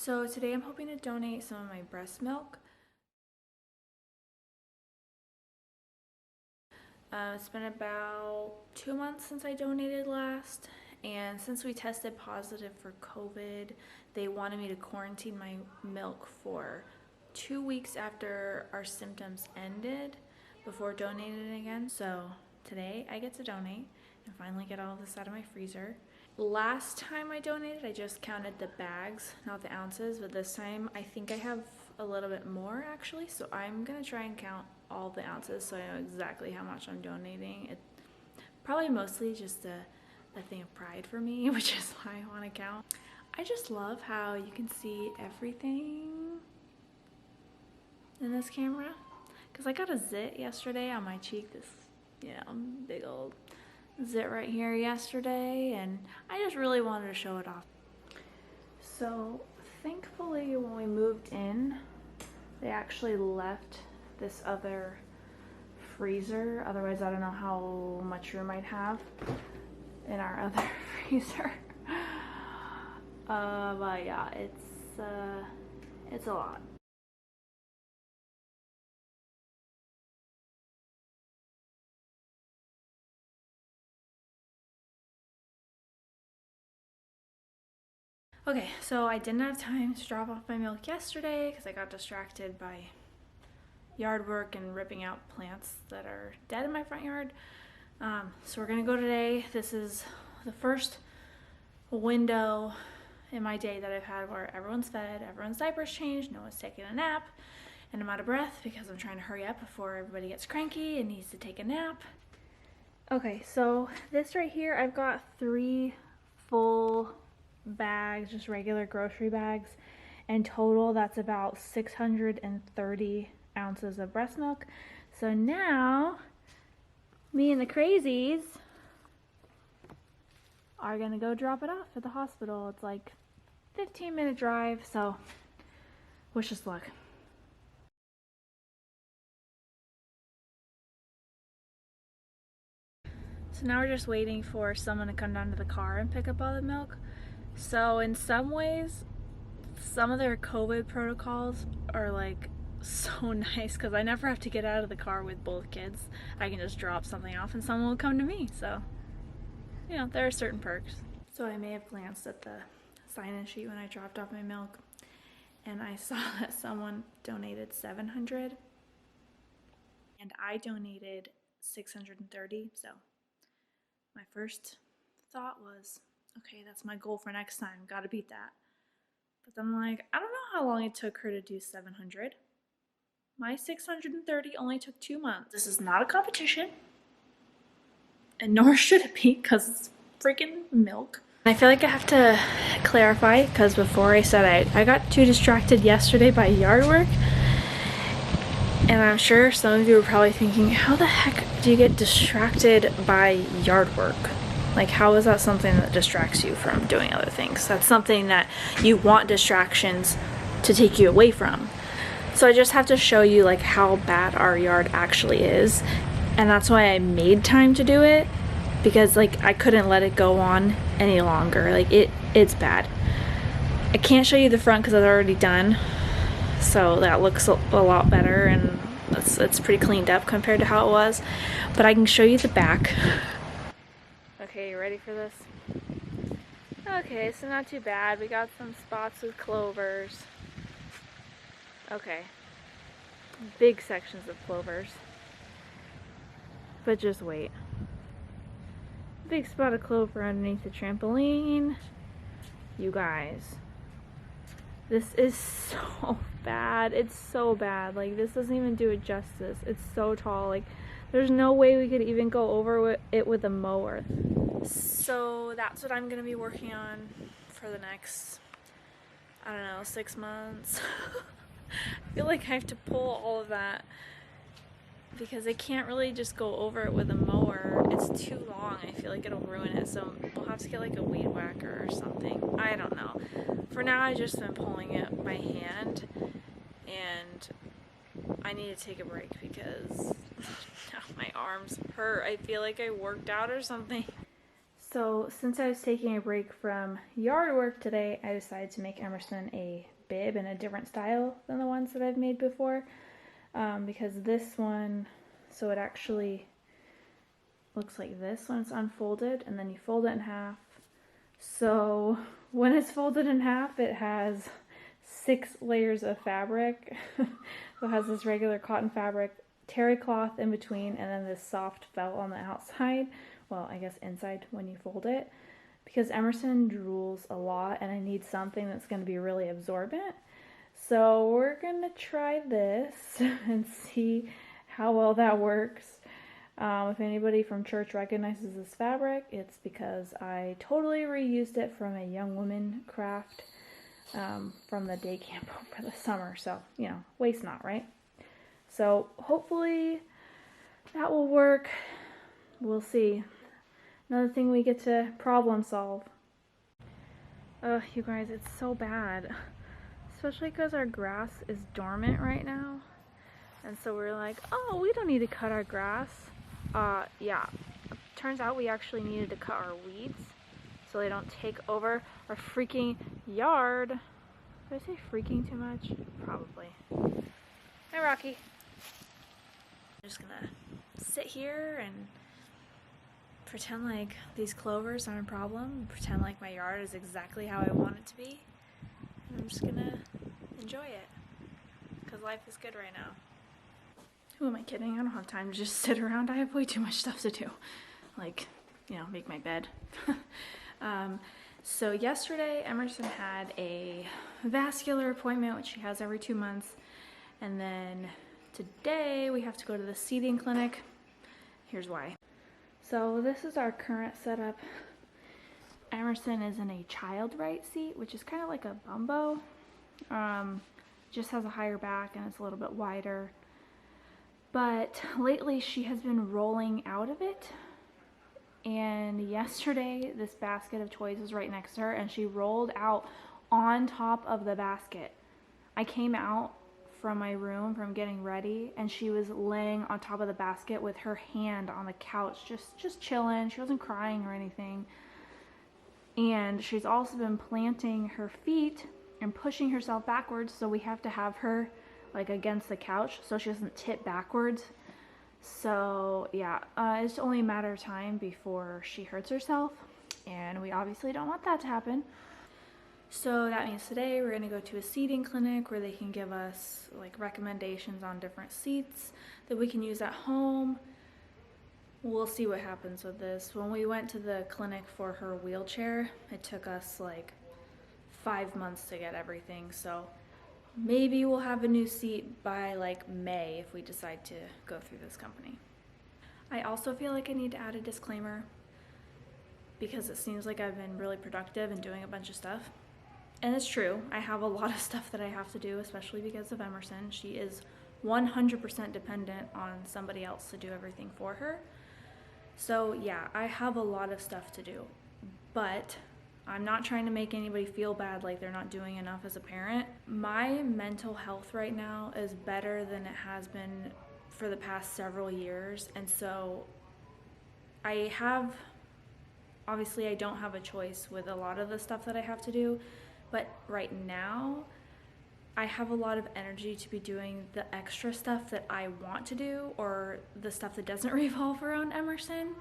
So today I'm hoping to donate some of my breast milk. It's been about 2 months since I donated last, and since we tested positive for COVID, they wanted me to quarantine my milk for 2 weeks after our symptoms ended before donating again. So today I get to donate and finally get all of this out of my freezer. Last time I donated, I just counted the bags, not the ounces, but this time I think I have a little bit more actually, so I'm gonna try and count all the ounces so I know exactly how much I'm donating. It probably mostly just a thing of pride for me, which is why I want to count. I just love how you can see everything in this camera, because I got a zit yesterday on my cheek, this big old zit right here yesterday, and I just really wanted to show it off. So thankfully when we moved in, they actually left this other freezer. Otherwise I don't know how much room I'd have in our other freezer. But yeah, it's a lot. Okay, so I didn't have time to drop off my milk yesterday because I got distracted by yard work and ripping out plants that are dead in my front yard. So we're gonna go today. This is the first window in my day that I've had where everyone's fed, everyone's diapers changed, no one's taking a nap, and I'm out of breath because I'm trying to hurry up before everybody gets cranky and needs to take a nap. Okay, so this right here, I've got 3 full bags, just regular grocery bags. In total, that's about 630 ounces of breast milk. So now, me and the crazies are gonna go drop it off at the hospital. It's like 15-minute drive, so wish us luck. So now we're just waiting for someone to come down to the car and pick up all the milk. So in some ways, some of their COVID protocols are like so nice because I never have to get out of the car with both kids. I can just drop something off and someone will come to me. So, you know, there are certain perks. So I may have glanced at the sign-in sheet when I dropped off my milk and I saw that someone donated 700 and I donated 630. So my first thought was, okay, that's my goal for next time. Gotta beat that. But then I'm like, I don't know how long it took her to do 700. My 630 only took 2 months. This is not a competition. And nor should it be, because it's freaking milk. I feel like I have to clarify, because before I said I got too distracted yesterday by yard work. And I'm sure some of you are probably thinking, how the heck do you get distracted by yard work? Like, how is that something that distracts you from doing other things? That's something that you want distractions to take you away from. So I just have to show you like how bad our yard actually is. And that's why I made time to do it, because like I couldn't let it go on any longer. Like it's bad. I can't show you the front because it's already done. So that looks a lot better and it's pretty cleaned up compared to how it was. But I can show you the back. Okay, you ready for this? Okay, so not too bad. We got some spots with clovers. Okay. Big sections of clovers. But just wait. Big spot of clover underneath the trampoline. You guys. This is so bad. It's so bad. Like, this doesn't even do it justice. It's so tall. Like, there's no way we could even go over it with a mower. So that's what I'm gonna be working on for the next, I don't know, 6 months. I feel like I have to pull all of that because I can't really just go over it with a mower. It's too long. I feel like it'll ruin it. So we'll have to get like a weed whacker or something. I don't know. For now, I've just been pulling it by hand and I need to take a break because my arms hurt. I feel like I worked out or something. So since I was taking a break from yard work today, I decided to make Emerson a bib in a different style than the ones that I've made before. Because this one, so it actually looks like this when it's unfolded, and then you fold it in half. So when it's folded in half, it has 6 layers of fabric. So it has this regular cotton fabric, terry cloth in between, and then this soft felt on the outside. Well, I guess inside when you fold it. Because Emerson drools a lot, and I need something that's going to be really absorbent. So we're going to try this and see how well that works. If anybody from church recognizes this fabric, it's because I totally reused it from a young woman craft from the day camp over the summer. So, you know, waste not, right? So hopefully that will work. We'll see. Another thing we get to problem solve. Ugh, you guys, it's so bad. Especially because our grass is dormant right now. And so we're like, oh, we don't need to cut our grass. Yeah. Turns out we actually needed to cut our weeds so they don't take over our freaking yard. Did I say freaking too much? Probably. Hi, Rocky. I'm just gonna sit here and pretend like these clovers aren't a problem. Pretend like my yard is exactly how I want it to be. And I'm just gonna enjoy it. Because life is good right now. Who am I kidding? I don't have time to just sit around. I have way too much stuff to do. Like, you know, make my bed. So yesterday, Emerson had a vascular appointment, which she has every 2 months. And then today, we have to go to the seating clinic. Here's why. So this is our current setup. Emerson is in a child right seat, which is kind of like a bumbo. Just has a higher back and it's a little bit wider. But lately she has been rolling out of it. And yesterday this basket of toys was right next to her and she rolled out on top of the basket. I came out from my room from getting ready and she was laying on top of the basket with her hand on the couch, just chilling. She wasn't crying or anything. And she's also been planting her feet and pushing herself backwards, so we have to have her like against the couch so she doesn't tip backwards. So yeah, it's only a matter of time before she hurts herself, and we obviously don't want that to happen. So that means today we're going to go to a seating clinic where they can give us like recommendations on different seats that we can use at home. We'll see what happens with this. When we went to the clinic for her wheelchair, it took us like 5 months to get everything. So maybe we'll have a new seat by like May if we decide to go through this company. I also feel like I need to add a disclaimer because it seems like I've been really productive and doing a bunch of stuff. And it's true, I have a lot of stuff that I have to do, especially because of Emerson. She is 100% dependent on somebody else to do everything for her. So yeah, I have a lot of stuff to do, but I'm not trying to make anybody feel bad like they're not doing enough as a parent. My mental health right now is better than it has been for the past several years, and so obviously I don't have a choice with a lot of the stuff that I have to do, but right now I have a lot of energy to be doing the extra stuff that I want to do or the stuff that doesn't revolve around Emerson.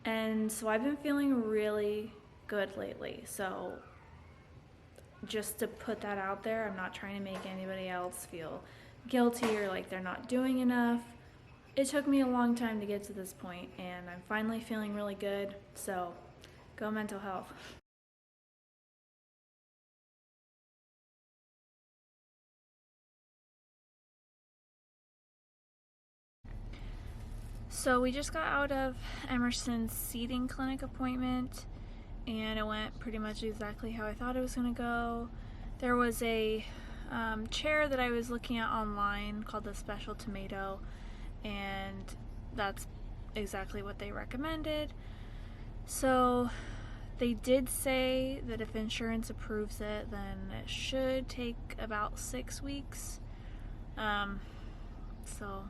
And so I've been feeling really good lately. So just to put that out there, I'm not trying to make anybody else feel guilty or like they're not doing enough. It took me a long time to get to this point and I'm finally feeling really good. So go mental health. So we just got out of Emerson's seating clinic appointment and it went pretty much exactly how I thought it was going to go. There was a chair that I was looking at online called the Special Tomato, and that's exactly what they recommended. So they did say that if insurance approves it, then it should take about 6 weeks. So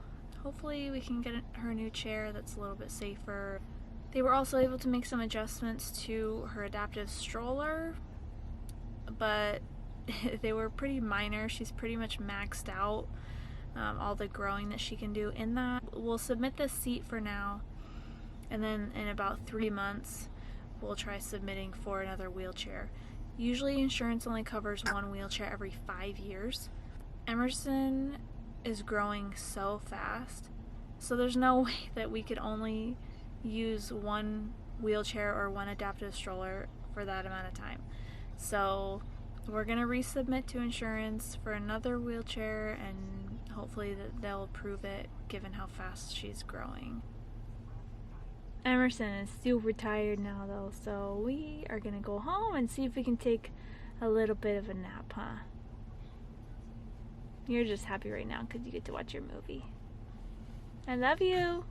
hopefully we can get her a new chair that's a little bit safer. They were also able to make some adjustments to her adaptive stroller, but they were pretty minor. She's pretty much maxed out all the growing that she can do in that. We'll submit this seat for now, and then in about 3 months we'll try submitting for another wheelchair. Usually insurance only covers one wheelchair every 5 years. Emerson is growing so fast, so there's no way that we could only use one wheelchair or one adaptive stroller for that amount of time. So we're going to resubmit to insurance for another wheelchair, and hopefully that they'll approve it given how fast she's growing. Emerson is super tired now though, so we are going to go home and see if we can take a little bit of a nap, huh? You're just happy right now because you get to watch your movie. I love you!